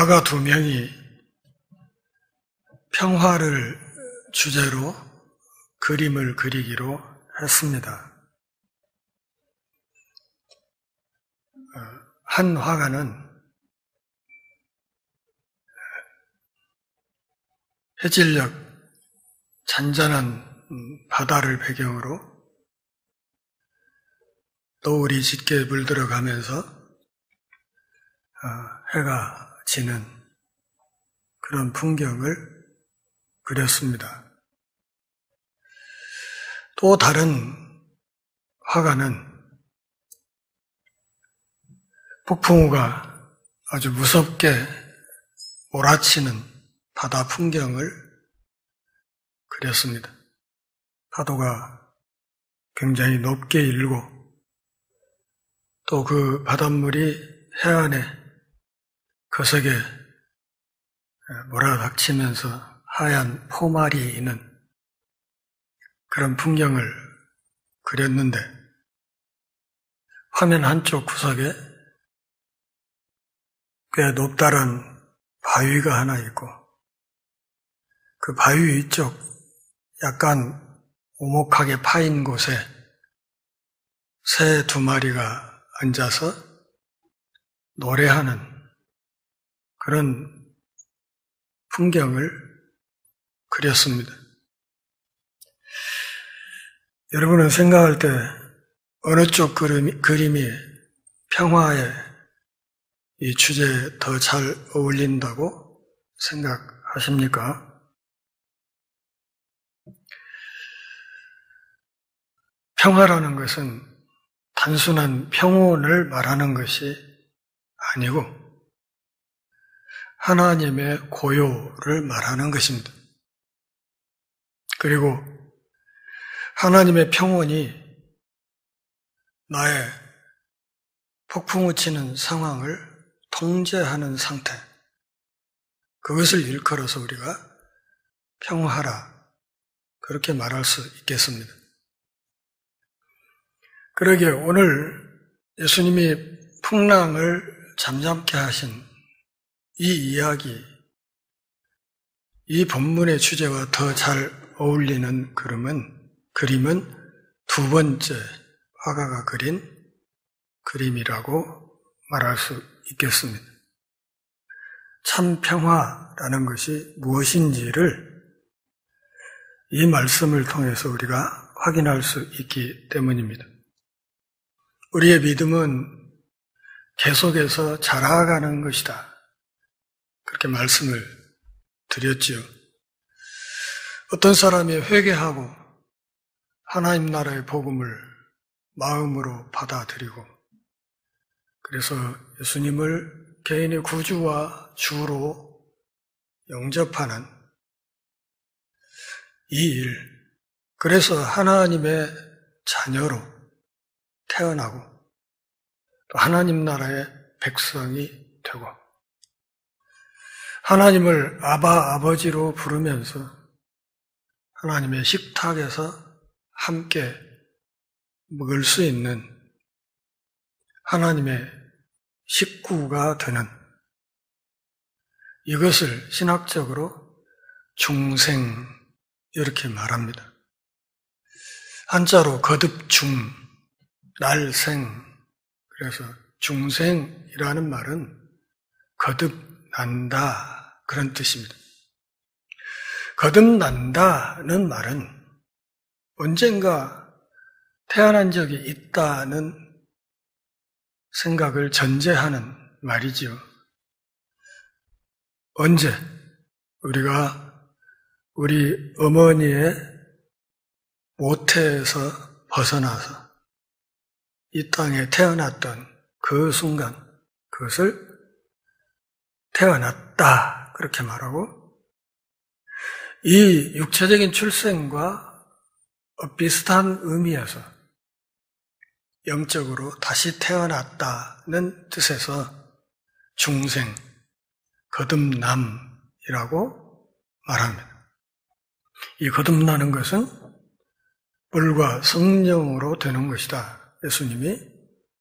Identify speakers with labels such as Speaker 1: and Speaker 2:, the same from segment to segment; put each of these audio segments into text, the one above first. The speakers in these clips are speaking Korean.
Speaker 1: 화가 두 명이 평화를 주제로 그림을 그리기로 했습니다. 한 화가는 해질녘 잔잔한 바다를 배경으로 노을이 짙게 물들어가면서 해가 지는 그런 풍경을 그렸습니다. 또 다른 화가는 폭풍우가 아주 무섭게 몰아치는 바다 풍경을 그렸습니다. 파도가 굉장히 높게 일고 또 그 바닷물이 해안에 거세게 몰아닥치면서 하얀 포말이 있는 그런 풍경을 그렸는데 화면 한쪽 구석에 꽤 높다란 바위가 하나 있고 그 바위 위쪽 약간 오목하게 파인 곳에 새 두 마리가 앉아서 노래하는 그런 풍경을 그렸습니다. 여러분은 생각할 때 어느 쪽 그림이 평화의 이 주제에 더 잘 어울린다고 생각하십니까? 평화라는 것은 단순한 평온을 말하는 것이 아니고 하나님의 고요를 말하는 것입니다. 그리고 하나님의 평온이 나의 폭풍우 치는 상황을 통제하는 상태, 그것을 일컬어서 우리가 평화라 그렇게 말할 수 있겠습니다. 그러기에 오늘 예수님이 풍랑을 잠잠케 하신 이 이야기, 이 본문의 주제와 더 잘 어울리는 그림은 두 번째 화가가 그린 그림이라고 말할 수 있겠습니다. 참 평화라는 것이 무엇인지를 이 말씀을 통해서 우리가 확인할 수 있기 때문입니다. 우리의 믿음은 계속해서 자라가는 것이다. 그렇게 말씀을 드렸지요. 어떤 사람이 회개하고 하나님 나라의 복음을 마음으로 받아들이고 그래서 예수님을 개인의 구주와 주로 영접하는 이 일, 그래서 하나님의 자녀로 태어나고 또 하나님 나라의 백성이 되고 하나님을 아버지로 부르면서 하나님의 식탁에서 함께 먹을 수 있는 하나님의 식구가 되는 이것을 신학적으로 중생 이렇게 말합니다. 한자로 거듭중, 날생, 그래서 중생이라는 말은 거듭난다 그런 뜻입니다. 거듭난다는 말은 언젠가 태어난 적이 있다는 생각을 전제하는 말이지요. 언제 우리가 우리 어머니의 모태에서 벗어나서 이 땅에 태어났던 그 순간, 그것을 태어났다 그렇게 말하고 이 육체적인 출생과 비슷한 의미에서 영적으로 다시 태어났다는 뜻에서 중생, 거듭남이라고 말합니다. 이 거듭나는 것은 물과 성령으로 되는 것이다. 예수님이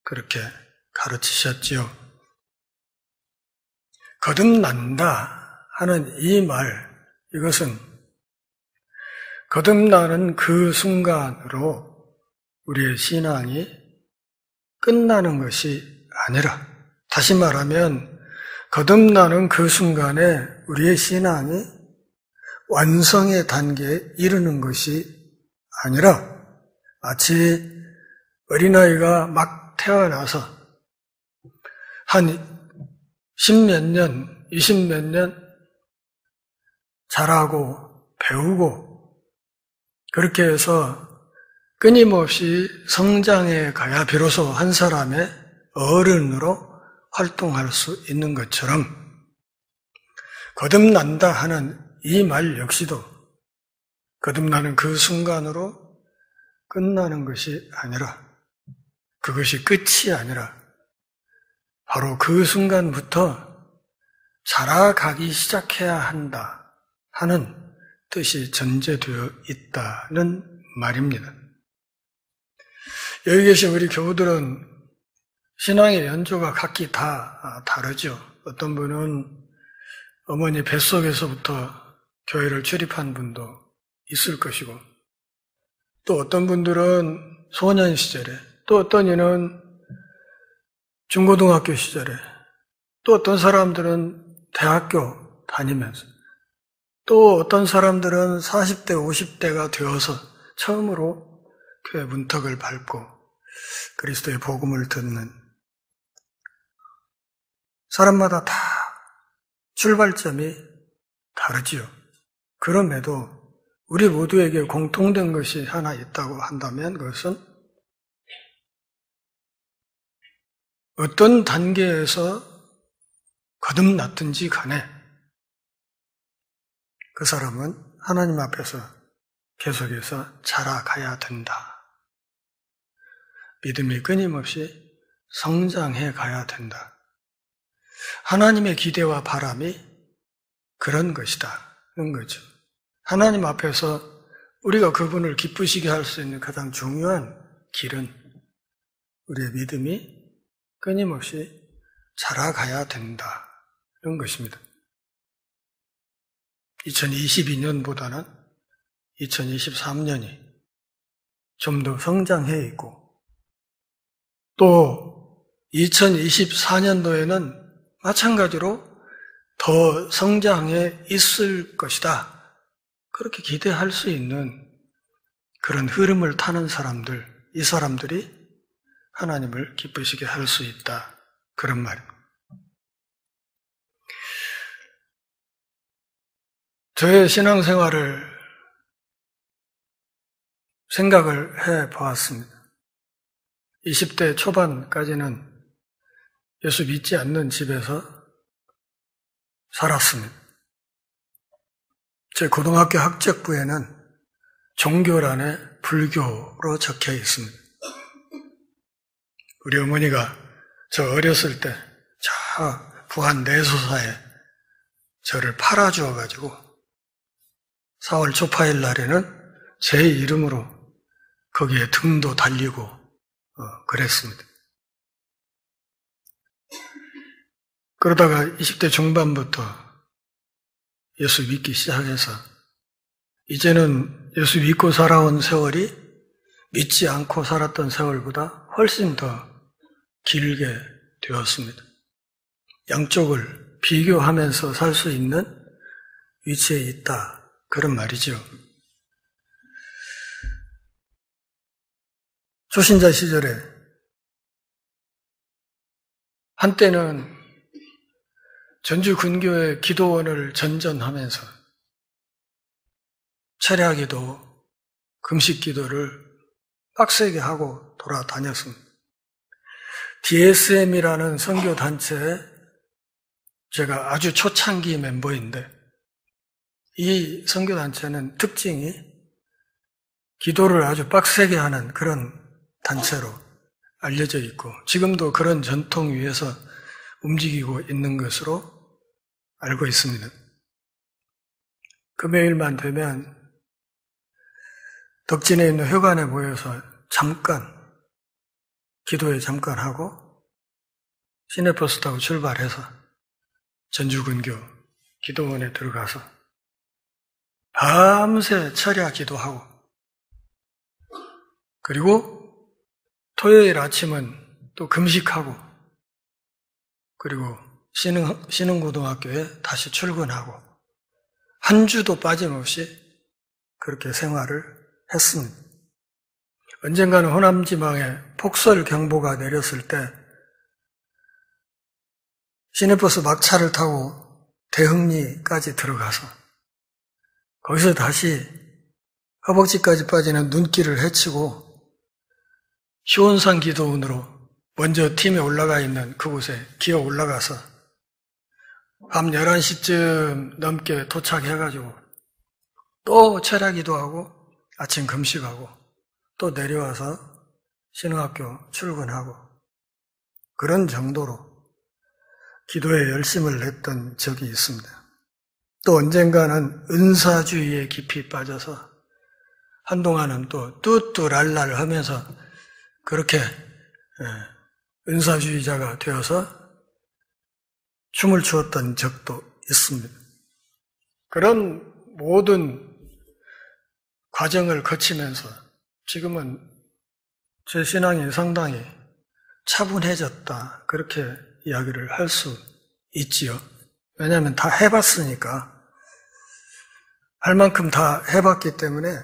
Speaker 1: 그렇게 가르치셨지요. 거듭난다 하는 이 말, 이것은 거듭나는 그 순간으로 우리의 신앙이 끝나는 것이 아니라, 다시 말하면 거듭나는 그 순간에 우리의 신앙이 완성의 단계에 이르는 것이 아니라 마치 어린아이가 막 태어나서 한 10몇 년, 20몇 년 자라고 배우고 그렇게 해서 끊임없이 성장해 가야 비로소 한 사람의 어른으로 활동할 수 있는 것처럼 거듭난다 하는 이 말 역시도 거듭나는 그 순간으로 끝나는 것이 아니라, 그것이 끝이 아니라 바로 그 순간부터 자라가기 시작해야 한다 하는 뜻이 전제되어 있다는 말입니다. 여기 계신 우리 교우들은 신앙의 연조가 각기 다 다르죠. 어떤 분은 어머니 뱃속에서부터 교회를 출입한 분도 있을 것이고, 또 어떤 분들은 소년 시절에, 또 어떤 이는 중고등학교 시절에, 또 어떤 사람들은 대학교 다니면서, 또 어떤 사람들은 40대, 50대가 되어서 처음으로 교회 문턱을 밟고 그리스도의 복음을 듣는, 사람마다 다 출발점이 다르지요. 그럼에도 우리 모두에게 공통된 것이 하나 있다고 한다면 그것은 어떤 단계에서 거듭났든지 간에 그 사람은 하나님 앞에서 계속해서 자라가야 된다. 믿음이 끊임없이 성장해 가야 된다. 하나님의 기대와 바람이 그런 것이다는 거죠. 하나님 앞에서 우리가 그분을 기쁘시게 할 수 있는 가장 중요한 길은 우리의 믿음이 끊임없이 자라가야 된다는 것입니다. 2022년보다는 2023년이 좀 더 성장해 있고, 또 2024년도에는 마찬가지로 더 성장해 있을 것이다. 그렇게 기대할 수 있는 그런 흐름을 타는 사람들, 이 사람들이 하나님을 기쁘시게 할 수 있다. 그런 말입니다. 저의 신앙생활을 생각을 해 보았습니다. 20대 초반까지는 예수 믿지 않는 집에서 살았습니다. 제 고등학교 학적부에는 종교란에 불교로 적혀 있습니다. 우리 어머니가 저 어렸을 때 저 부안 내소사에 저를 팔아주어가지고 4월 초파일 날에는 제 이름으로 거기에 등도 달리고 그랬습니다. 그러다가 20대 중반부터 예수 믿기 시작해서 이제는 예수 믿고 살아온 세월이 믿지 않고 살았던 세월보다 훨씬 더 길게 되었습니다. 양쪽을 비교하면서 살 수 있는 위치에 있다. 그런 말이죠. 초신자 시절에 한때는 전주 근교의 기도원을 전전하면서 철야기도, 금식기도를 빡세게 하고 돌아다녔습니다. DSM이라는 선교단체에 제가 아주 초창기 멤버인데, 이 선교단체는 특징이 기도를 아주 빡세게 하는 그런 단체로 알려져 있고, 지금도 그런 전통 위에서 움직이고 있는 것으로 알고 있습니다. 금요일만 되면 덕진에 있는 회관에 모여서 잠깐 기도에 잠깐 하고 시내버스 타고 출발해서 전주근교 기도원에 들어가서 밤새 철야 기도하고, 그리고 토요일 아침은 또 금식하고, 그리고 신흥고등학교에 다시 출근하고, 한 주도 빠짐없이 그렇게 생활을 했습니다. 언젠가는 호남지방에 폭설 경보가 내렸을 때 시내버스 막차를 타고 대흥리까지 들어가서 거기서 다시 허벅지까지 빠지는 눈길을 헤치고 시온산 기도원으로 먼저 팀에 올라가 있는 그곳에 기어 올라가서 밤 11시쯤 넘게 도착해가지고 또 철야 기도하고 아침 금식하고 또 내려와서 신흥학교 출근하고, 그런 정도로 기도에 열심을 냈던 적이 있습니다. 또 언젠가는 은사주의에 깊이 빠져서 한동안은 또 뚜뚜랄랄 하면서 그렇게 은사주의자가 되어서 춤을 추었던 적도 있습니다. 그런 모든 과정을 거치면서 지금은 제 신앙이 상당히 차분해졌다, 그렇게 이야기를 할 수 있지요. 왜냐하면 다 해봤으니까, 할 만큼 다 해봤기 때문에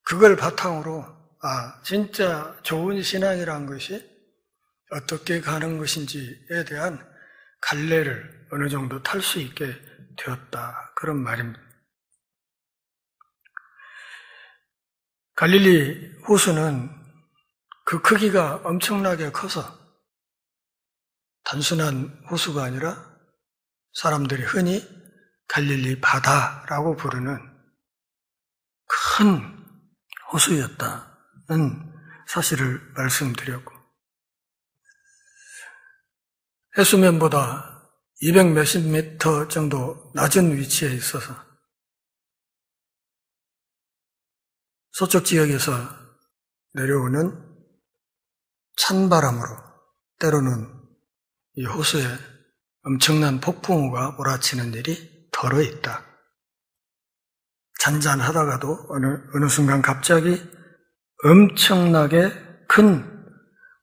Speaker 1: 그걸 바탕으로 진짜 좋은 신앙이란 것이 어떻게 가는 것인지에 대한 갈래를 어느 정도 탈 수 있게 되었다, 그런 말입니다. 갈릴리 호수는 그 크기가 엄청나게 커서 단순한 호수가 아니라 사람들이 흔히 갈릴리 바다라고 부르는 큰 호수였다는 사실을 말씀드렸고, 해수면보다 200 몇십 미터 정도 낮은 위치에 있어서 서쪽 지역에서 내려오는 찬바람으로 때로는 이 호수에 엄청난 폭풍우가 몰아치는 일이 덜어 있다. 잔잔하다가도 어느 순간 갑자기 엄청나게 큰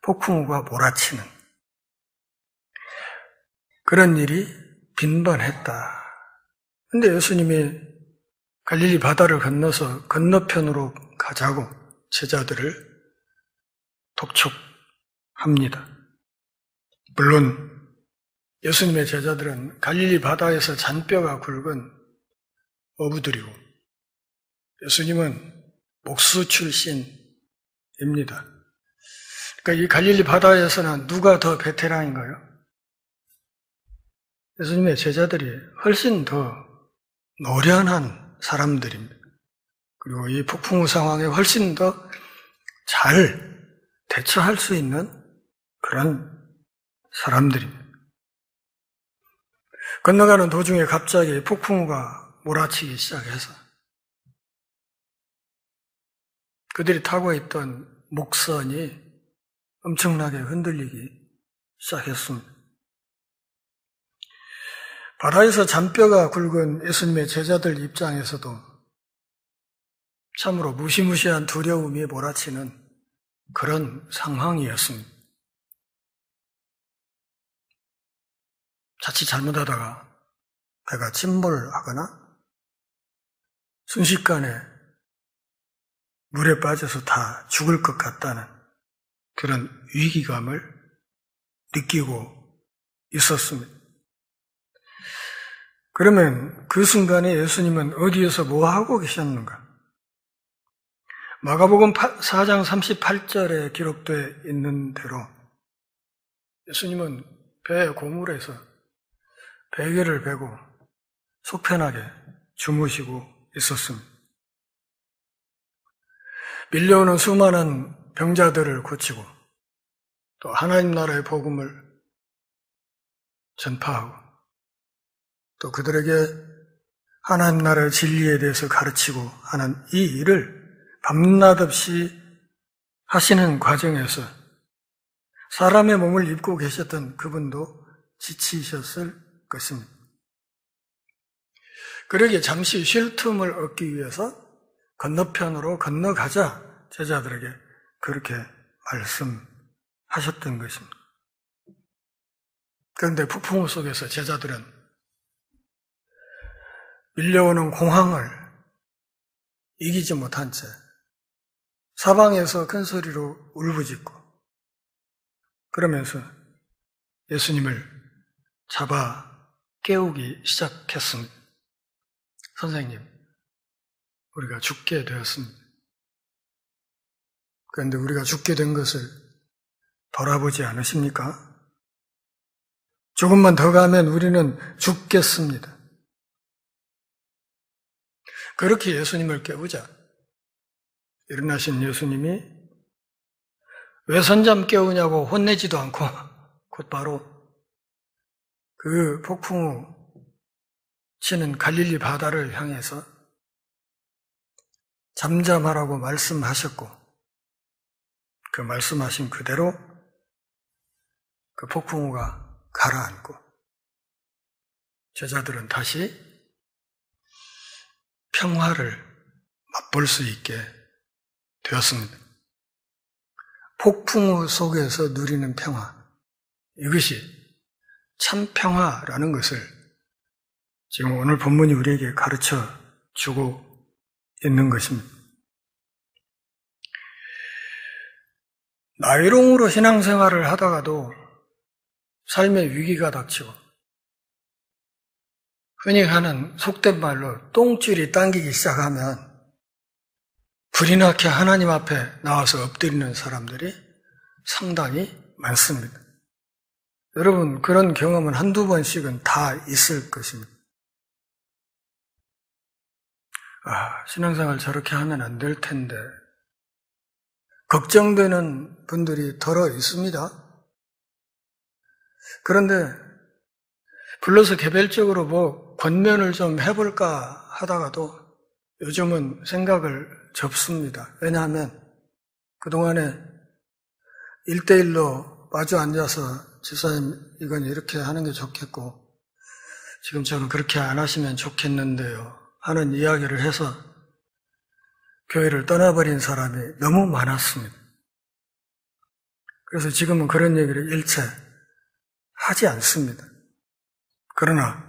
Speaker 1: 폭풍우가 몰아치는 그런 일이 빈번했다. 근데 예수님이 갈릴리 바다를 건너서 건너편으로 가자고 제자들을 독촉합니다. 물론 예수님의 제자들은 갈릴리 바다에서 잔뼈가 굵은 어부들이고 예수님은 목수 출신입니다. 그러니까 이 갈릴리 바다에서는 누가 더 베테랑인가요? 예수님의 제자들이 훨씬 더 노련한 사람들입니다. 그리고 이 폭풍우 상황에 훨씬 더 잘 대처할 수 있는 그런 사람들입니다. 건너가는 도중에 갑자기 폭풍우가 몰아치기 시작해서 그들이 타고 있던 목선이 엄청나게 흔들리기 시작했습니다. 바다에서 잔뼈가 굵은 예수님의 제자들 입장에서도 참으로 무시무시한 두려움이 몰아치는 그런 상황이었습니다. 자칫 잘못하다가 배가 침몰하거나 순식간에 물에 빠져서 다 죽을 것 같다는 그런 위기감을 느끼고 있었습니다. 그러면 그 순간에 예수님은 어디에서 뭐 하고 계셨는가? 마가복음 4장 38절에 기록되어 있는 대로 예수님은 배 고물에서 베개를 베고 속편하게 주무시고 있었습니다. 밀려오는 수많은 병자들을 고치고 또 하나님 나라의 복음을 전파하고 또 그들에게 하나님 나라의 진리에 대해서 가르치고 하는 이 일을 밤낮 없이 하시는 과정에서 사람의 몸을 입고 계셨던 그분도 지치셨을 것입니다. 그러기에 잠시 쉴 틈을 얻기 위해서 건너편으로 건너가자 제자들에게 그렇게 말씀하셨던 것입니다. 그런데 폭풍우 속에서 제자들은 밀려오는 공황을 이기지 못한 채 사방에서 큰 소리로 울부짖고 그러면서 예수님을 잡아 깨우기 시작했습니다. 선생님, 우리가 죽게 되었습니다. 그런데 우리가 죽게 된 것을 돌아보지 않으십니까? 조금만 더 가면 우리는 죽겠습니다. 그렇게 예수님을 깨우자 일어나신 예수님이 왜 선잠 깨우냐고 혼내지도 않고 곧바로 그 폭풍우 치는 갈릴리 바다를 향해서 잠잠하라고 말씀하셨고 그 말씀하신 그대로 그 폭풍우가 가라앉고 제자들은 다시 평화를 맛볼 수 있게 되었습니다. 폭풍우 속에서 누리는 평화, 이것이 참 평화라는 것을 지금 오늘 본문이 우리에게 가르쳐 주고 있는 것입니다. 나이롱으로 신앙생활을 하다가도 삶의 위기가 닥치고 흔히 하는 속된 말로 똥줄이 당기기 시작하면 불이 나게 하나님 앞에 나와서 엎드리는 사람들이 상당히 많습니다. 여러분 그런 경험은 한두 번씩은 다 있을 것입니다. 신앙생활 저렇게 하면 안 될 텐데 걱정되는 분들이 덜어 있습니다. 그런데 불러서 개별적으로 뭐 권면을 좀 해볼까 하다가도 요즘은 생각을 접습니다. 왜냐하면 그동안에 1대1로 마주 앉아서 지사님 이건 이렇게 하는 게 좋겠고 지금처럼 그렇게 안 하시면 좋겠는데요 하는 이야기를 해서 교회를 떠나버린 사람이 너무 많았습니다. 그래서 지금은 그런 얘기를 일체 하지 않습니다. 그러나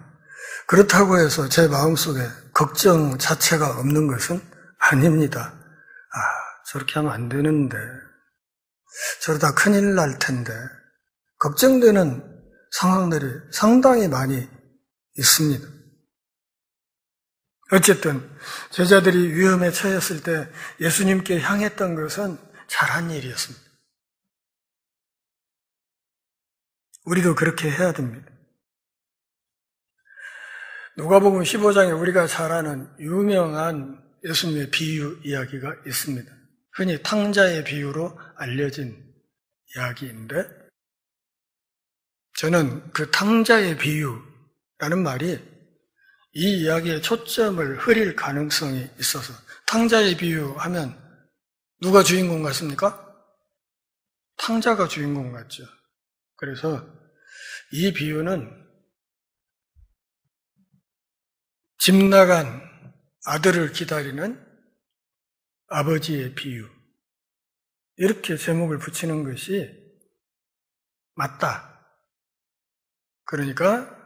Speaker 1: 그렇다고 해서 제 마음속에 걱정 자체가 없는 것은 아닙니다. 저렇게 하면 안 되는데 저러다 큰일 날 텐데 걱정되는 상황들이 상당히 많이 있습니다. 어쨌든 제자들이 위험에 처했을 때 예수님께 향했던 것은 잘한 일이었습니다. 우리도 그렇게 해야 됩니다. 누가복음 15장에 우리가 잘 아는 유명한 예수님의 비유 이야기가 있습니다. 흔히 탕자의 비유로 알려진 이야기인데 저는 그 탕자의 비유라는 말이 이 이야기의 초점을 흐릴 가능성이 있어서 탕자의 비유 하면 누가 주인공 같습니까? 탕자가 주인공 같죠. 그래서 이 비유는 집 나간 아들을 기다리는 아버지의 비유 이렇게 제목을 붙이는 것이 맞다. 그러니까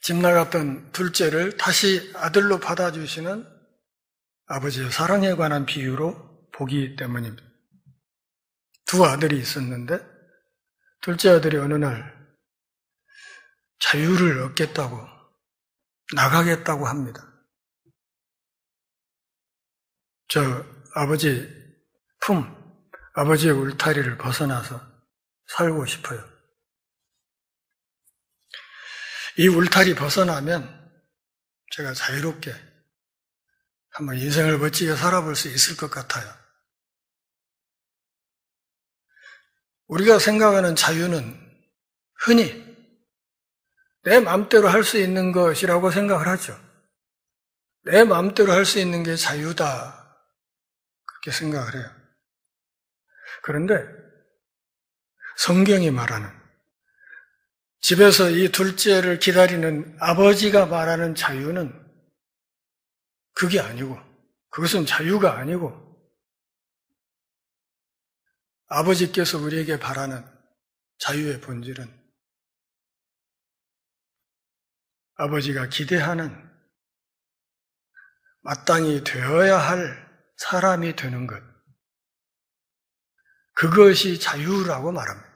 Speaker 1: 집 나갔던 둘째를 다시 아들로 받아주시는 아버지의 사랑에 관한 비유로 보기 때문입니다. 두 아들이 있었는데 둘째 아들이 어느 날 자유를 얻겠다고 나가겠다고 합니다. 저 아버지 아버지의 울타리를 벗어나서 살고 싶어요. 이 울타리 벗어나면 제가 자유롭게 한번 인생을 멋지게 살아볼 수 있을 것 같아요. 우리가 생각하는 자유는 흔히 내 마음대로 할 수 있는 것이라고 생각을 하죠. 내 마음대로 할 수 있는 게 자유다. 그렇게 생각을 해요. 그런데 성경이 말하는 집에서 이 둘째를 기다리는 아버지가 말하는 자유는 그게 아니고, 그것은 자유가 아니고, 아버지께서 우리에게 바라는 자유의 본질은 아버지가 기대하는 마땅히 되어야 할 사람이 되는 것. 그것이 자유라고 말합니다.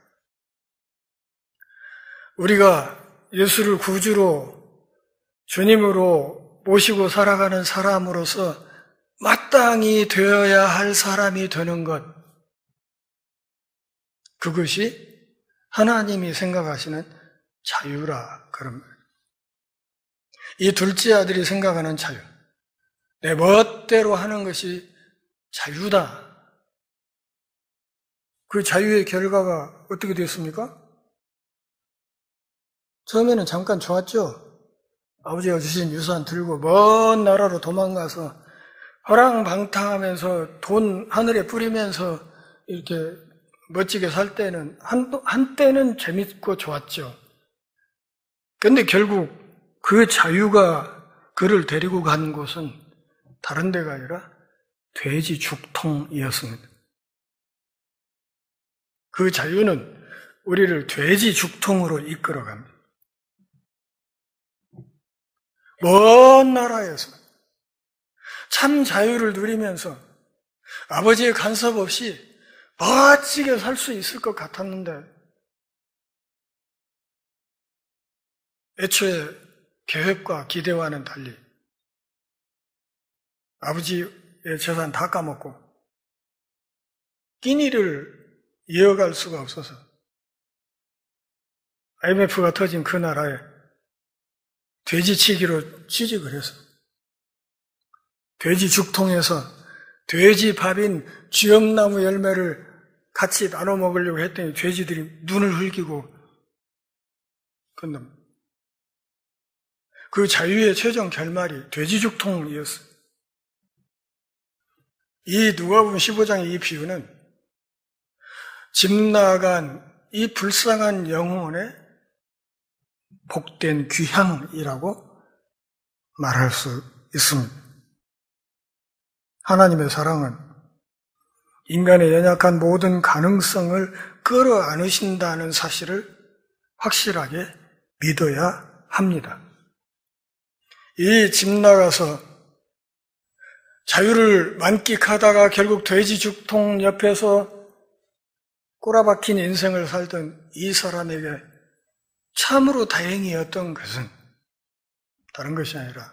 Speaker 1: 우리가 예수를 구주로, 주님으로 모시고 살아가는 사람으로서 마땅히 되어야 할 사람이 되는 것. 그것이 하나님이 생각하시는 자유라 그런 말이에요. 이 둘째 아들이 생각하는 자유, 내 멋대로 하는 것이 자유다. 그 자유의 결과가 어떻게 됐습니까? 처음에는 잠깐 좋았죠. 아버지가 주신 유산 들고 먼 나라로 도망가서 허랑방탕하면서 돈 하늘에 뿌리면서 이렇게 멋지게 살 때는 한때는 재밌고 좋았죠. 근데 결국 그 자유가 그를 데리고 간 곳은 다른 데가 아니라 돼지 죽통이었습니다. 그 자유는 우리를 돼지 죽통으로 이끌어갑니다. 먼 나라에서 참 자유를 누리면서 아버지의 간섭 없이 멋지게 살 수 있을 것 같았는데 애초에 계획과 기대와는 달리 아버지의 재산 다 까먹고 끼니를 이어갈 수가 없어서 IMF가 터진 그 나라에 돼지치기로 취직을 해서 돼지 죽통에서 돼지 밥인 쥐엄나무 열매를 같이 나눠 먹으려고 했더니 돼지들이 눈을 흘기고 건너니다. 그 자유의 최종 결말이 돼지 죽통이었어요. 이 누가복음 15장의 이 비유는 집 나간 이 불쌍한 영혼의 복된 귀향이라고 말할 수 있습니다. 하나님의 사랑은 인간의 연약한 모든 가능성을 끌어안으신다는 사실을 확실하게 믿어야 합니다. 이 집 나가서 자유를 만끽하다가 결국 돼지 죽통 옆에서 꼬라박힌 인생을 살던 이 사람에게 참으로 다행이었던 것은 다른 것이 아니라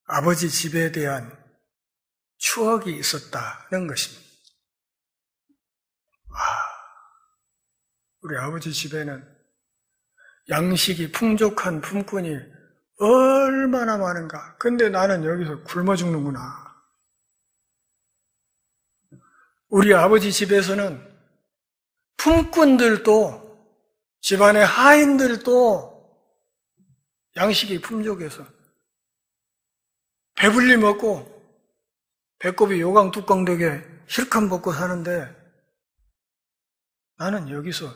Speaker 1: 아버지 집에 대한 추억이 있었다는 것입니다. 우리 아버지 집에는 양식이 풍족한 품꾼이 얼마나 많은가. 근데 나는 여기서 굶어 죽는구나. 우리 아버지 집에서는 품꾼들도 집안의 하인들도 양식이 풍족해서 배불리 먹고 배꼽이 요강 뚜껑 되게 실컷 먹고 사는데 나는 여기서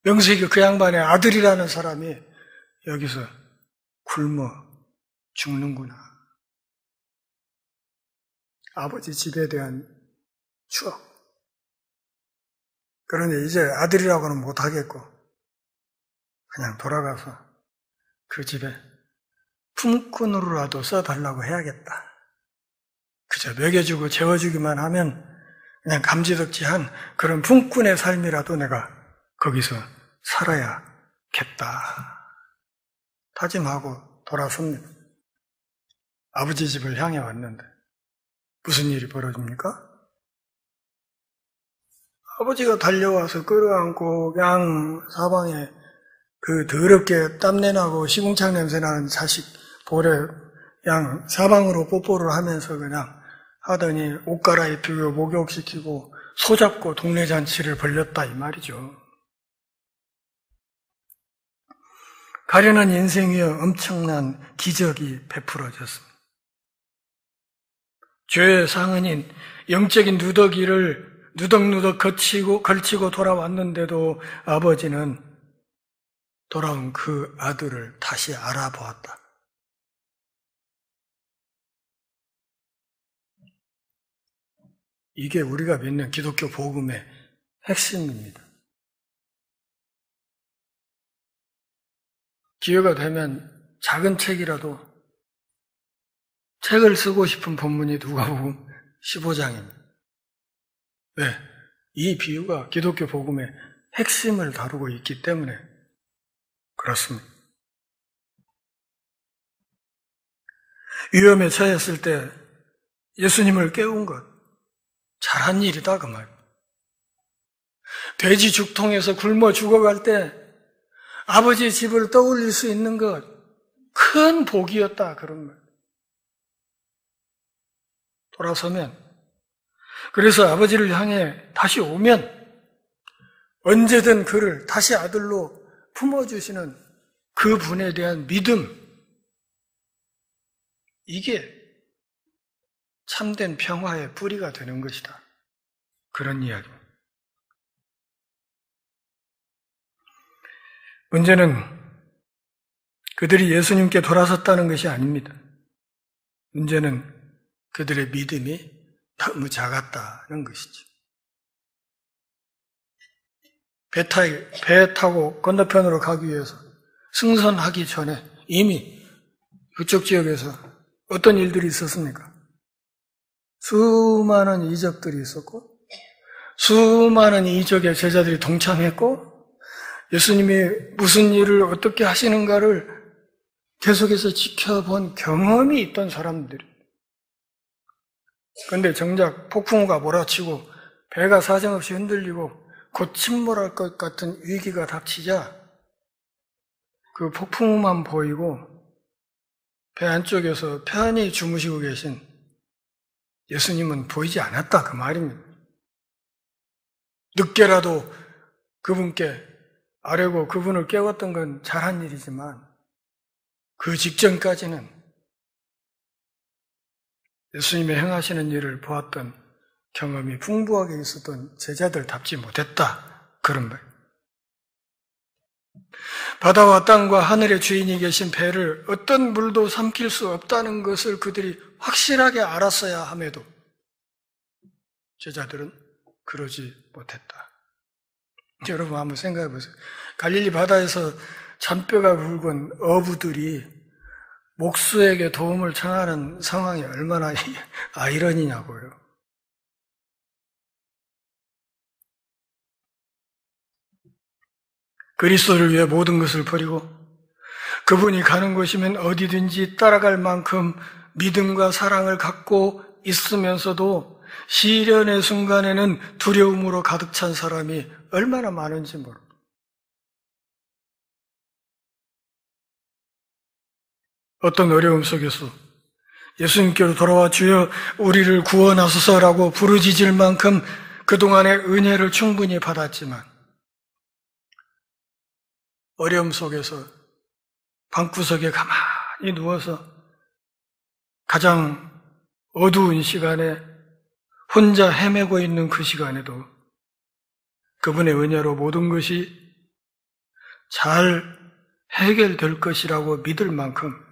Speaker 1: 명색이 그 양반의 아들이라는 사람이 여기서 굶어 죽는구나. 아버지 집에 대한 추억. 그러니 이제 아들이라고는 못하겠고 그냥 돌아가서 그 집에 품꾼으로라도 써달라고 해야겠다. 그저 먹여주고 재워주기만 하면 그냥 감지덕지한 그런 품꾼의 삶이라도 내가 거기서 살아야겠다. 다짐하고 돌아섭니다. 아버지 집을 향해 왔는데 무슨 일이 벌어집니까? 아버지가 달려와서 끌어안고 양 사방에 그 더럽게 땀내나고 시궁창 냄새나는 자식 볼에 양 사방으로 뽀뽀를 하면서 그냥 하더니 옷 갈아입히고 목욕시키고 소잡고 동네 잔치를 벌였다 이 말이죠. 가련한 인생에 엄청난 기적이 베풀어졌습니다. 죄의 상흔인 영적인 누더기를 누덕누덕 걸치고 돌아왔는데도 아버지는 돌아온 그 아들을 다시 알아보았다. 이게 우리가 믿는 기독교 복음의 핵심입니다. 기회가 되면 작은 책이라도 책을 쓰고 싶은 본문이 누가복음 15장입니다. 왜? 이 비유가 기독교 복음의 핵심을 다루고 있기 때문에 그렇습니다. 위험에 처했을 때 예수님을 깨운 것, 잘한 일이다 그 말. 돼지 죽통에서 굶어 죽어갈 때 아버지의 집을 떠올릴 수 있는 것, 큰 복이었다 그런 말. 돌아서면, 그래서 아버지를 향해 다시 오면 언제든 그를 다시 아들로 품어주시는 그 분에 대한 믿음, 이게 참된 평화의 뿌리가 되는 것이다. 그런 이야기입니다. 문제는 그들이 예수님께 돌아섰다는 것이 아닙니다. 문제는 그들의 믿음이 너무 작았다는 것이죠. 배 타고 건너편으로 가기 위해서 승선하기 전에 이미 그쪽 지역에서 어떤 일들이 있었습니까? 수많은 이적들이 있었고 수많은 이적의 제자들이 동참했고 예수님이 무슨 일을 어떻게 하시는가를 계속해서 지켜본 경험이 있던 사람들이. 그런데 정작 폭풍우가 몰아치고 배가 사정없이 흔들리고 곧 침몰할 것 같은 위기가 닥치자 그 폭풍우만 보이고 배 안쪽에서 편히 주무시고 계신 예수님은 보이지 않았다 그 말입니다. 늦게라도 그분께 아뢰고 그분을 깨웠던 건 잘한 일이지만 그 직전까지는 예수님의 행하시는 일을 보았던 경험이 풍부하게 있었던 제자들답지 못했다. 그런 말. 바다와 땅과 하늘의 주인이 계신 배를 어떤 물도 삼킬 수 없다는 것을 그들이 확실하게 알았어야 함에도 제자들은 그러지 못했다. 여러분 한번 생각해 보세요. 갈릴리 바다에서 잔뼈가 굵은 어부들이 목수에게 도움을 청하는 상황이 얼마나 아이러니냐고요. 그리스도를 위해 모든 것을 버리고 그분이 가는 곳이면 어디든지 따라갈 만큼 믿음과 사랑을 갖고 있으면서도 시련의 순간에는 두려움으로 가득 찬 사람이 얼마나 많은지 모릅니다. 어떤 어려움 속에서 예수님께로 돌아와 주여 우리를 구원하소서라고 부르짖을 만큼 그동안의 은혜를 충분히 받았지만 어려움 속에서 방구석에 가만히 누워서 가장 어두운 시간에 혼자 헤매고 있는 그 시간에도 그분의 은혜로 모든 것이 잘 해결될 것이라고 믿을 만큼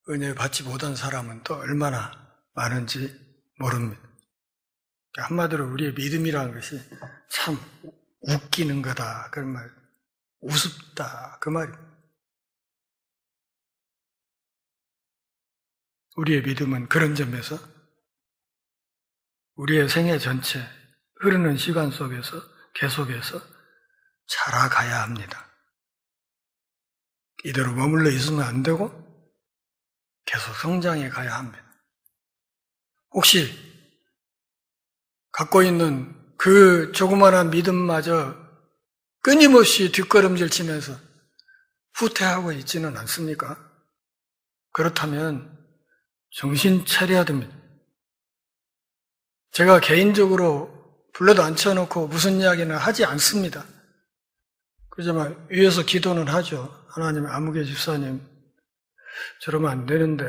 Speaker 1: 은혜 받지 못한 사람은 또 얼마나 많은지 모릅니다. 한마디로 우리의 믿음이라는 것이 참 웃기는 거다. 그런 말. 우습다. 그 말입니다. 우리의 믿음은 그런 점에서 우리의 생애 전체 흐르는 시간 속에서 계속해서 자라가야 합니다. 이대로 머물러 있으면 안 되고 계속 성장해 가야 합니다. 혹시 갖고 있는 그 조그마한 믿음마저 끊임없이 뒷걸음질 치면서 후퇴하고 있지는 않습니까? 그렇다면 정신 차려야 됩니다. 제가 개인적으로 불러도 앉혀놓고 무슨 이야기는 하지 않습니다. 그렇지만 위에서 기도는 하죠. 하나님, 아무개 집사님, 저러면 안 되는데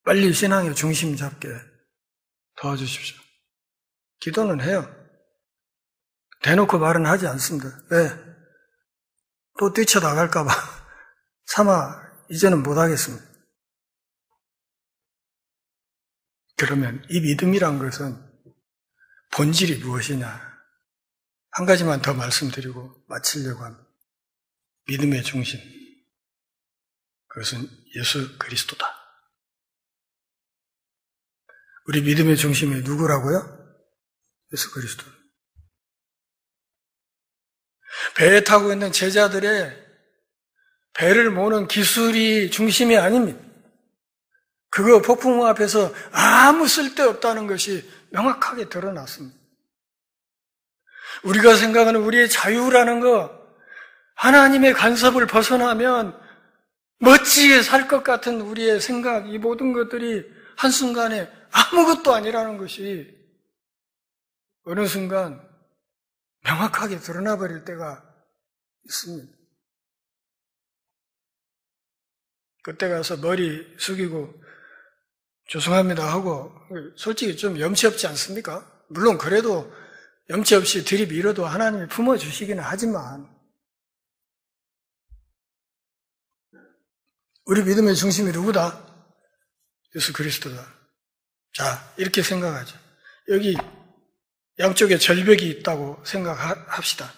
Speaker 1: 빨리 신앙의 중심 잡게 도와주십시오. 기도는 해요. 대놓고 말은 하지 않습니다. 왜? 또 뛰쳐나갈까봐 차마 이제는 못하겠습니다. 그러면 이 믿음이란 것은 본질이 무엇이냐? 한 가지만 더 말씀드리고 마치려고 합니다. 믿음의 중심. 그것은 예수 그리스도다. 우리 믿음의 중심이 누구라고요? 예수 그리스도. 배에 타고 있는 제자들의 배를 모는 기술이 중심이 아닙니다. 그거 폭풍우 앞에서 아무 쓸데없다는 것이 명확하게 드러났습니다. 우리가 생각하는 우리의 자유라는 거, 하나님의 간섭을 벗어나면 멋지게 살 것 같은 우리의 생각, 이 모든 것들이 한순간에 아무것도 아니라는 것이 어느 순간 명확하게 드러나 버릴 때가 있습니다. 그때 가서 머리 숙이고 죄송합니다 하고 솔직히 좀 염치 없지 않습니까? 물론 그래도 염치 없이 들이밀어도 하나님이 품어주시기는 하지만 우리 믿음의 중심이 누구다? 예수 그리스도다. 자, 이렇게 생각하죠. 여기 양쪽에 절벽이 있다고 생각합시다.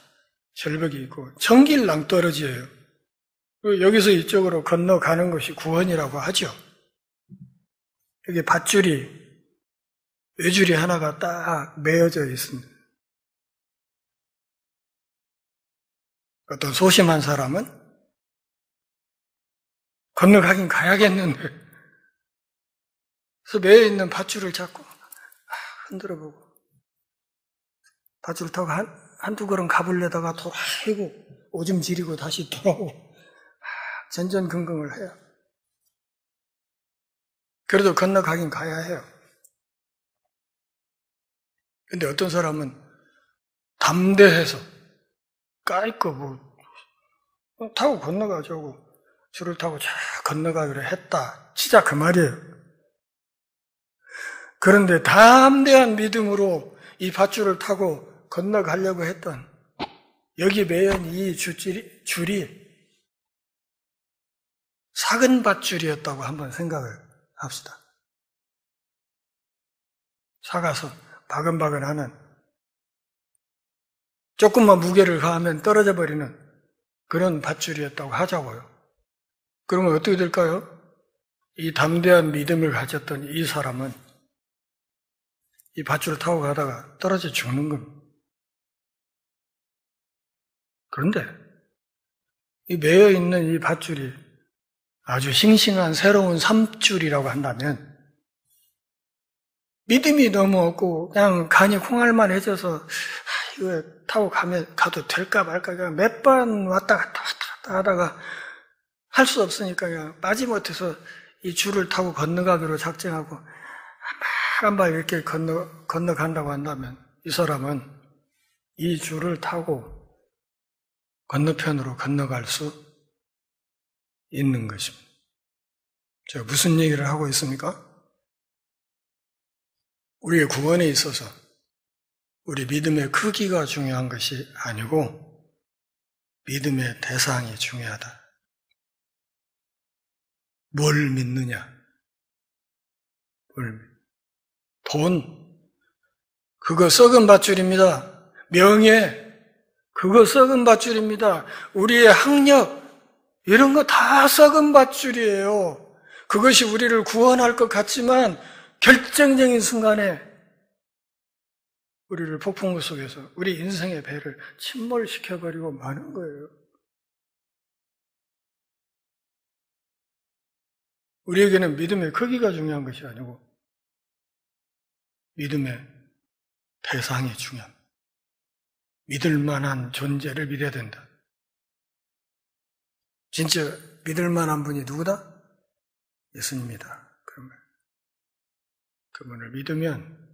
Speaker 1: 절벽이 있고 정길 낭떠러지예요. 여기서 이쪽으로 건너가는 것이 구원이라고 하죠. 여기 밧줄이, 외줄이 하나가 딱 매어져 있습니다. 어떤 소심한 사람은 건너가긴 가야겠는데 그래서 매어있는 밧줄을 잡고 흔들어보고 밧줄 타고 한두 걸음 가보려다가 돌아이고 오줌 지리고 다시 돌아오고 전전긍긍을 해요. 그래도 건너가긴 가야 해요. 근데 어떤 사람은 담대해서 깔고 타고 건너가자고 줄을 타고 쫙 건너가기로 했다. 진짜 그 말이에요. 그런데 담대한 믿음으로 이 밧줄을 타고 건너가려고 했던 여기 매연 이 줄이 작은 밧줄이었다고 한번 생각을 합시다. 작아서 바근바근하는 조금만 무게를 가하면 떨어져 버리는 그런 밧줄이었다고 하자고요. 그러면 어떻게 될까요? 이 담대한 믿음을 가졌던 이 사람은 이 밧줄을 타고 가다가 떨어져 죽는 겁니다. 그런데 이 매여 있는 이 밧줄이 아주 싱싱한 새로운 삼줄이라고 한다면 믿음이 너무 없고 그냥 간이 콩알만해져서 이거 타고 가도 될까 말까 그냥 몇 번 왔다 갔다 하다가 할 수 없으니까 그냥 마지못해서 이 줄을 타고 건너가기로 작정하고 한 발 이렇게 건너간다고 한다면 이 사람은 이 줄을 타고 건너편으로 건너갈 수 있는 것입니다. 제가 무슨 얘기를 하고 있습니까? 우리의 구원에 있어서 우리 믿음의 크기가 중요한 것이 아니고 믿음의 대상이 중요하다. 뭘 믿느냐? 돈, 그거 썩은 밧줄입니다. 명예, 그거 썩은 밧줄입니다. 우리의 학력, 이런 거 다 썩은 밧줄이에요. 그것이 우리를 구원할 것 같지만 결정적인 순간에 우리를 폭풍우 속에서 우리 인생의 배를 침몰시켜버리고 마는 거예요. 우리에게는 믿음의 크기가 중요한 것이 아니고 믿음의 대상이 중요합니다. 믿을 만한 존재를 믿어야 된다. 진짜 믿을 만한 분이 누구다? 예수님이다. 그분을 믿으면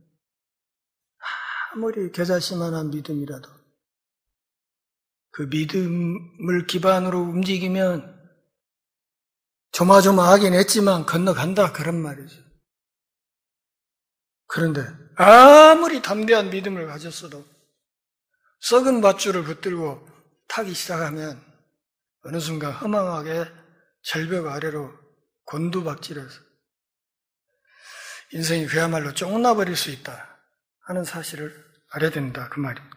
Speaker 1: 아무리 겨자씨만한 믿음이라도 그 믿음을 기반으로 움직이면 조마조마하긴 했지만 건너간다, 그런 말이죠. 그런데 아무리 담대한 믿음을 가졌어도 썩은 밧줄을 붙들고 타기 시작하면 어느 순간 허망하게 절벽 아래로 곤두박질해서 인생이 그야말로 쫑나버릴 수 있다 하는 사실을 알아야 된다, 그 말입니다.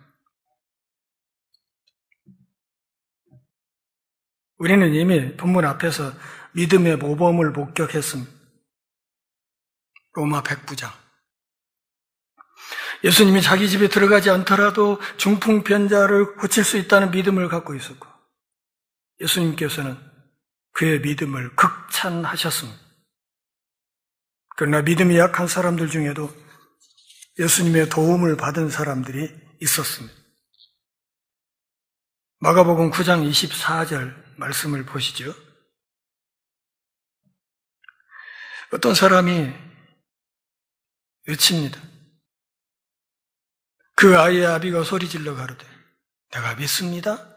Speaker 1: 우리는 이미 본문 앞에서 믿음의 모범을 목격했습니다. 로마 백부장. 예수님이 자기 집에 들어가지 않더라도 중풍병자를 고칠 수 있다는 믿음을 갖고 있었고, 예수님께서는 그의 믿음을 극찬하셨습니다. 그러나 믿음이 약한 사람들 중에도 예수님의 도움을 받은 사람들이 있었습니다. 마가복음 9장 24절 말씀을 보시죠. 어떤 사람이 외칩니다. 그 아이의 아비가 소리질러 가로되 내가 믿습니다.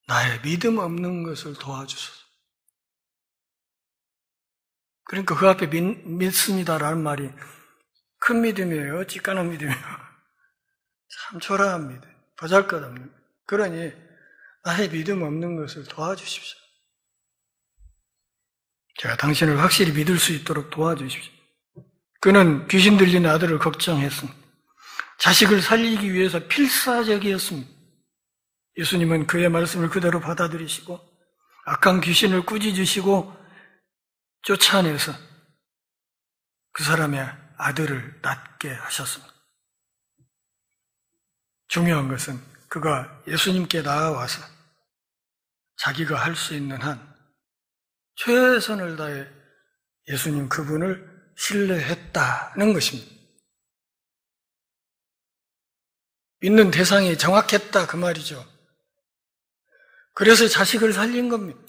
Speaker 1: 나의 믿음 없는 것을 도와주소서. 그러니까 그 앞에 믿습니다라는 말이 큰 믿음이에요? 찌까는 믿음이에요? 참 초라한 믿음, 보잘것없는. 그러니 나의 믿음 없는 것을 도와주십시오. 제가 당신을 확실히 믿을 수 있도록 도와주십시오. 그는 귀신 들린 아들을 걱정했습니다. 자식을 살리기 위해서 필사적이었습니다. 예수님은 그의 말씀을 그대로 받아들이시고 악한 귀신을 꾸짖으시고 쫓아내서 그 사람의 아들을 낫게 하셨습니다. 중요한 것은 그가 예수님께 나아와서 자기가 할 수 있는 한 최선을 다해 예수님 그분을 신뢰했다는 것입니다. 믿는 대상이 정확했다, 그 말이죠. 그래서 자식을 살린 겁니다.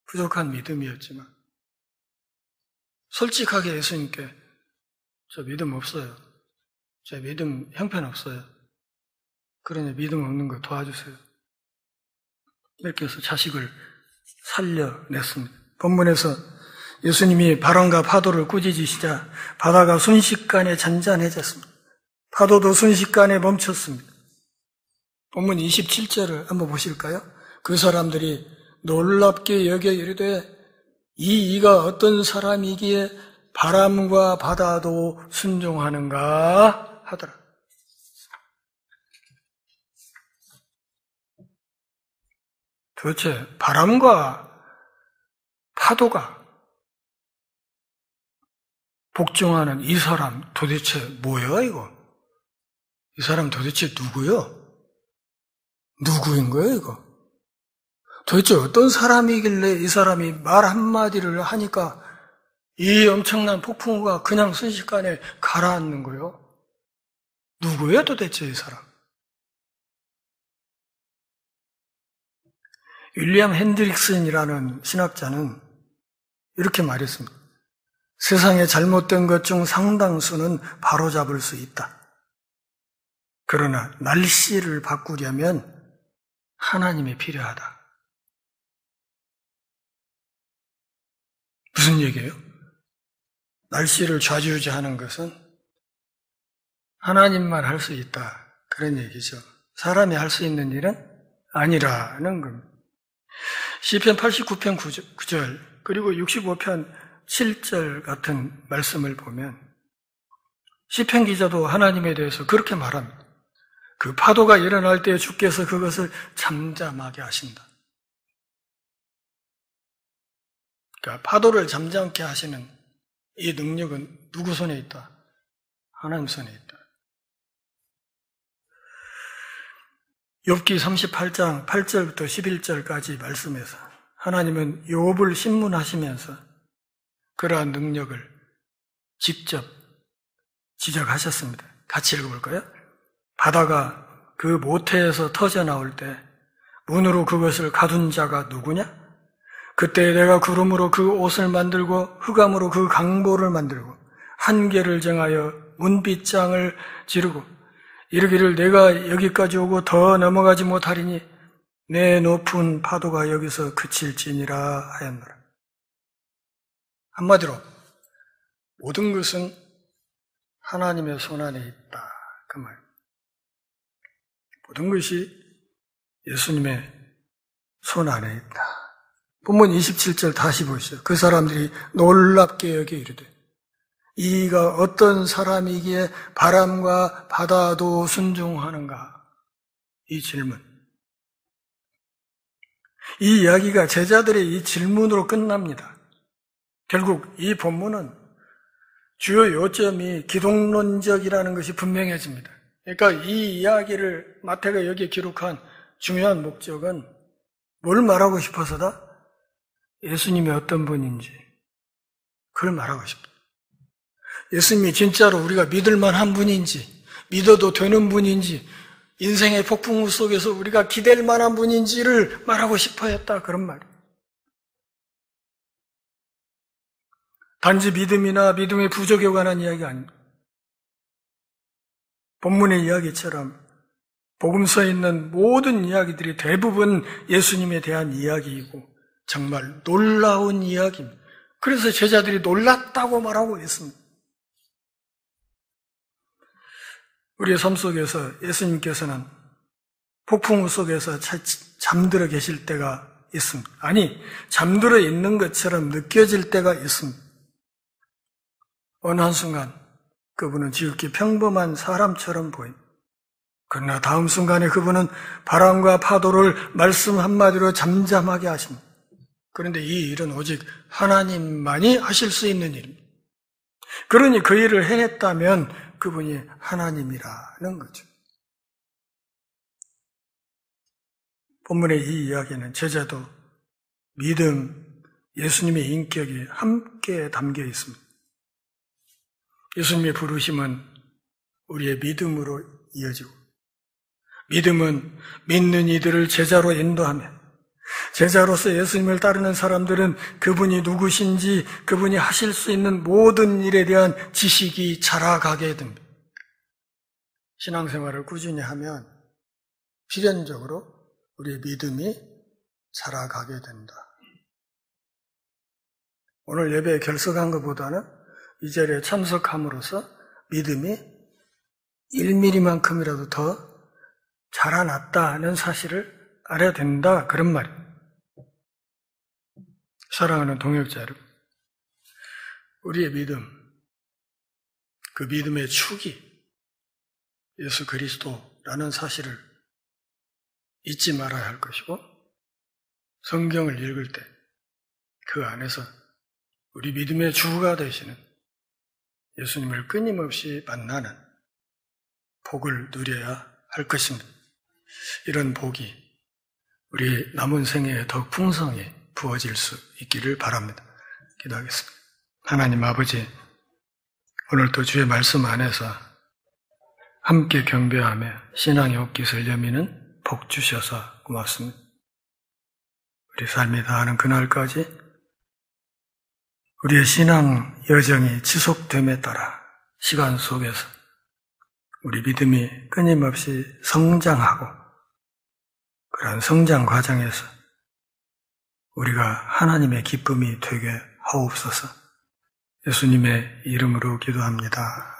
Speaker 1: 부족한 믿음이었지만 솔직하게 예수님께 저 믿음 없어요. 저 믿음 형편없어요. 그러니 믿음 없는 거 도와주세요. 이렇게 해서 자식을 살려냈습니다. 본문에서 예수님이 바람과 파도를 꾸짖으시자 바다가 순식간에 잔잔해졌습니다. 파도도 순식간에 멈췄습니다. 본문 27절을 한번 보실까요? 그 사람들이 놀랍게 여겨 이르되 이가 어떤 사람이기에 바람과 바다도 순종하는가 하더라. 도대체 바람과 파도가 복종하는 이 사람 도대체 뭐야 이거? 이 사람 도대체 누구요? 누구인 거예요 이거? 도대체 어떤 사람이길래 이 사람이 말 한마디를 하니까 이 엄청난 폭풍우가 그냥 순식간에 가라앉는 거예요? 누구예요 도대체 이 사람? 윌리엄 핸드릭슨이라는 신학자는 이렇게 말했습니다. 세상에 잘못된 것 중 상당수는 바로잡을 수 있다. 그러나 날씨를 바꾸려면 하나님이 필요하다. 무슨 얘기예요? 날씨를 좌지우지하는 것은 하나님만 할 수 있다. 그런 얘기죠. 사람이 할 수 있는 일은 아니라는 겁니다. 시편 89편 9절 그리고 65편 7절 같은 말씀을 보면 시편 기자도 하나님에 대해서 그렇게 말합니다. 그 파도가 일어날 때 주께서 그것을 잠잠하게 하신다. 그러니까 파도를 잠잠케 하시는 이 능력은 누구 손에 있다? 하나님 손에 있다. 욥기 38장 8절부터 11절까지 말씀에서 하나님은 욥을 신문하시면서 그러한 능력을 직접 지적하셨습니다. 같이 읽어볼까요? 바다가 그 모태에서 터져 나올 때 문으로 그것을 가둔 자가 누구냐? 그때 내가 구름으로 그 옷을 만들고 흑암으로 그 강보를 만들고 한계를 정하여 문빗장을 지르고 이르기를 내가 여기까지 오고 더 넘어가지 못하리니 내 높은 파도가 여기서 그칠지니라 하였노라. 한마디로 모든 것은 하나님의 손안에 있다. 그 말. 모든 것이 예수님의 손안에 있다. 본문 27절 다시 보시죠. 그 사람들이 놀랍게 여겨 이르되 이가 어떤 사람이기에 바람과 바다도 순종하는가? 이 질문. 이 이야기가 제자들의 이 질문으로 끝납니다. 결국 이 본문은 주요 요점이 기독론적이라는 것이 분명해집니다. 그러니까 이 이야기를 마태가 여기에 기록한 중요한 목적은 뭘 말하고 싶어서다? 예수님이 어떤 분인지 그걸 말하고 싶어요. 예수님이 진짜로 우리가 믿을 만한 분인지, 믿어도 되는 분인지, 인생의 폭풍우 속에서 우리가 기댈 만한 분인지를 말하고 싶어 했다. 그런 말이에요. 단지 믿음이나 믿음의 부족에 관한 이야기가 아닙니다. 본문의 이야기처럼 복음서에 있는 모든 이야기들이 대부분 예수님에 대한 이야기이고 정말 놀라운 이야기입니다. 그래서 제자들이 놀랐다고 말하고 있습니다. 우리의 삶 속에서 예수님께서는 폭풍우 속에서 잠들어 계실 때가 있습니다. 아니, 잠들어 있는 것처럼 느껴질 때가 있습니다. 어느 한순간 그분은 지극히 평범한 사람처럼 보입니다. 그러나 다음 순간에 그분은 바람과 파도를 말씀 한마디로 잠잠하게 하십니다. 그런데 이 일은 오직 하나님만이 하실 수 있는 일입니다. 그러니 그 일을 해냈다면 그분이 하나님이라는 거죠. 본문의 이 이야기는 제자도 믿음, 예수님의 인격이 함께 담겨 있습니다. 예수님의 부르심은 우리의 믿음으로 이어지고 믿음은 믿는 이들을 제자로 인도하며 제자로서 예수님을 따르는 사람들은 그분이 누구신지 그분이 하실 수 있는 모든 일에 대한 지식이 자라가게 됩니다. 신앙생활을 꾸준히 하면 필연적으로 우리의 믿음이 자라가게 된다. 오늘 예배에 결석한 것보다는 이 자리에 참석함으로써 믿음이 1mm만큼이라도 더 자라났다는 사실을 알아야 된다. 그런 말입니다. 사랑하는 동역자 여러분, 우리의 믿음, 그 믿음의 축이 예수 그리스도라는 사실을 잊지 말아야 할 것이고 성경을 읽을 때 그 안에서 우리 믿음의 주가 되시는 예수님을 끊임없이 만나는 복을 누려야 할 것입니다. 이런 복이 우리 남은 생애에 더 풍성히 부어질 수 있기를 바랍니다. 기도하겠습니다. 하나님 아버지, 오늘도 주의 말씀 안에서 함께 경배하며 신앙의 옷깃을 여미는 복 주셔서 고맙습니다. 우리 삶이 다하는 그날까지 우리의 신앙 여정이 지속됨에 따라 시간 속에서 우리 믿음이 끊임없이 성장하고 그러한 성장 과정에서 우리가 하나님의 기쁨이 되게 하옵소서. 예수님의 이름으로 기도합니다.